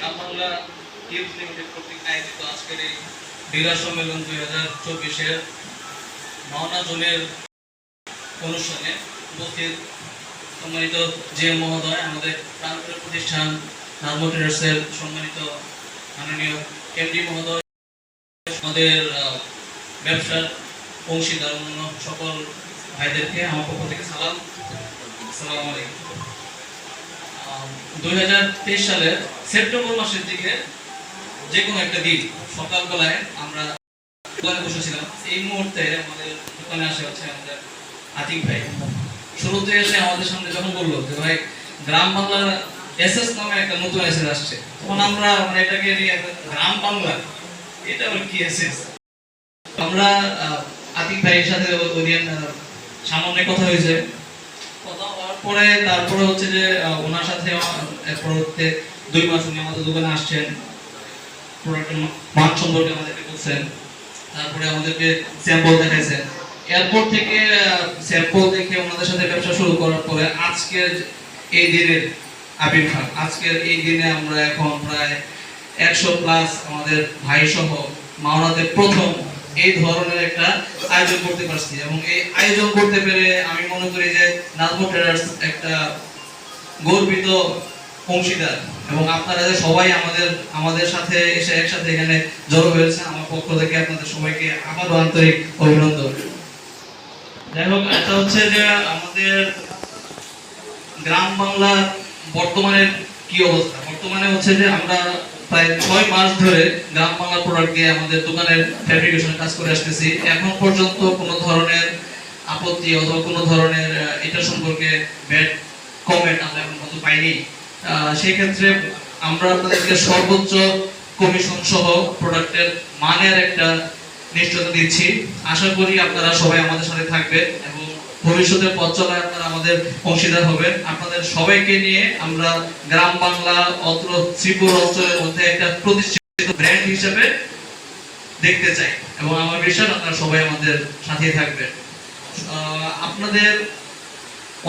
গ্রাম Bangla tubes limited কর্তৃক আয়োজিত আজকের এই ডিলার সম্মেলন 2024-এর মাওনা জোনের অনুষ্ঠানে উপস্থিত সম্মানিত জিএম মহোদয়, আমাদের প্রান্তীয় প্রতিষ্ঠান নাজমা ট্রেডার্সের সম্মানিত মাননীয় এমডি মহোদয়, আমাদের ব্যবসার অংশীদার অন্য সকল ভাইদেরকে আমার পক্ষ থেকে সালাম। আসসালামু আলাইকুম। 2023 সালের সেপ্টেম্বর মাসের দিকে যে কোনো একটা দিন সকালবেলায় আমরা দোকানে বসেছিলাম। এই মুহূর্তে আমাদের দোকানে আসে হচ্ছে আমাদের আতিক ভাই। শুরুতে এসে আমাদের সামনে যখন বললো যে ভাই গ্রাম বাংলার এসএস নামে একটা নতুন এসএস আসছে, তখন আমরা এটাকে নিয়ে গ্রাম বাংলা, এটা আবার কি এসএস। আমরা আতিক ভাইয়ের সাথে ওই দিন সামান্য কথা হয়েছে, কথা হওয়ার পরে তারপরে হচ্ছে যে ওনার সাথে পরবর্তীতে 2 মাস উনি আমাদের দোকানে আসছেন, প্রোডাক্টের মান সম্পর্কে আমাদেরকে বলছেন, তারপরে আমাদেরকে স্যাম্পল দেখাইছেন। এরপর থেকে স্যাম্পল দেখে ওনাদের সাথে ব্যবসা শুরু করার পরে আজকের এই দিনের আবির্ভাব, আজকের এই দিনে আমরা এখন প্রায় 100+ আমাদের ভাই সহ মাওনাতে প্রথম এই ধরনের একটা আয়োজন করতে পারছি। এবং এই আয়োজন করতে পেরে আমি মনে করি যে নাজমা ট্রেডার্স একটা গর্বিত অংশীদার, এবং আপনারা যে সবাই আমাদের সাথে এসে একসাথে এখানে জড়ো হয়েছে, আমার পক্ষ থেকে আপনাদের সবাইকে আবারও আন্তরিক অভিনন্দন। যাই হোক, এটা হচ্ছে যে আমাদের গ্রাম বাংলার বর্তমানের কি অবস্থা। বর্তমানে হচ্ছে যে আমরা প্রায় 6 মাস ধরে গ্রাম বাংলা প্রোডাক্ট দিয়ে আমাদের দোকানের ফ্যাব্রিকেশনের কাজ করে আসতেছি। এখন পর্যন্ত কোনো ধরনের আপত্তি অথবা কোনো ধরনের এটা সম্পর্কে ব্যাড কমেন্ট আমরা এখন পর্যন্ত পাইনি। সেই ক্ষেত্রে আমরা আপনাদেরকে সর্বোচ্চ কমিশন সহ প্রোডাক্টের মানের একটা নিশ্চয়তা দিচ্ছি। আশা করি আপনারা সবাই আমাদের সাথে থাকবেন এবং ভবিষ্যতে পথ চলায় আপনারা আমাদের অংশীদার হবেন। আপনাদের সবাইকে নিয়ে আমরা গ্রাম বাংলা অত্র শ্রীপুর অঞ্চলের মধ্যে একটা প্রতিষ্ঠিত ব্র্যান্ড হিসেবে দেখতে চাই, এবং আমার বিশ্বাস আপনারা সবাই আমাদের সাথেই থাকবেন। আপনাদের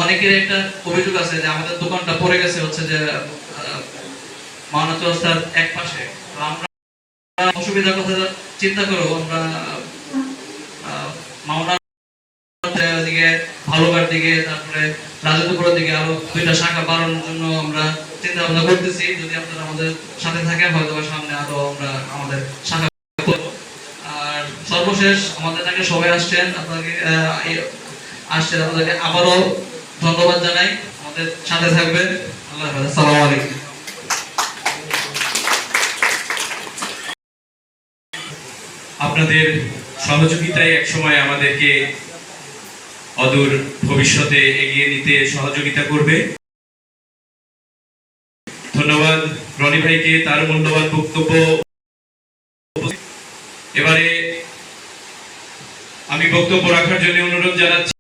অনেকের একটা অভিযোগ আছে যে আমাদের দোকানটা পড়ে গেছে হচ্ছে যে মাওনা চৌরাস্তার এক পাশে। আমরা অসুবিধার কথা চিন্তা করেও আমরা মাওনা দিকে, ভালোঘাট দিকে, তারপরে রাজেন্দ্রপুরের দিকে আরো 2টা শাখা বাড়ানোর জন্য আমরা চিন্তা ভাবনা করতেছি। যদি আপনারা আমাদের সাথে থাকেন হয়তো সামনে আরো আমরা আমাদের শাখা করব। আর সর্বশেষ আমাদের নাকি সবাই আসছেন, আপনাদেরকে আবারও ধন্যবাদ জানাই। আমাদের সাথে থাকবেন। আল্লাহ হাফেজ। আসসালামু আলাইকুম। আপনাদের সহযোগিতায় একসময় আমাদেরকে অদূর ভবিষ্যতে এগিয়ে নিতে সহযোগিতা করবে। ধন্যবাদ রনি ভাইকে তার মূল্যবান বক্তব্য। এবারে আমি বক্তব্য রাখার জন্য অনুরোধ জানাচ্ছি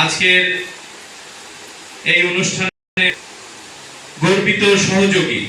আজকের এই অনুষ্ঠানে গর্বিত সহযোগী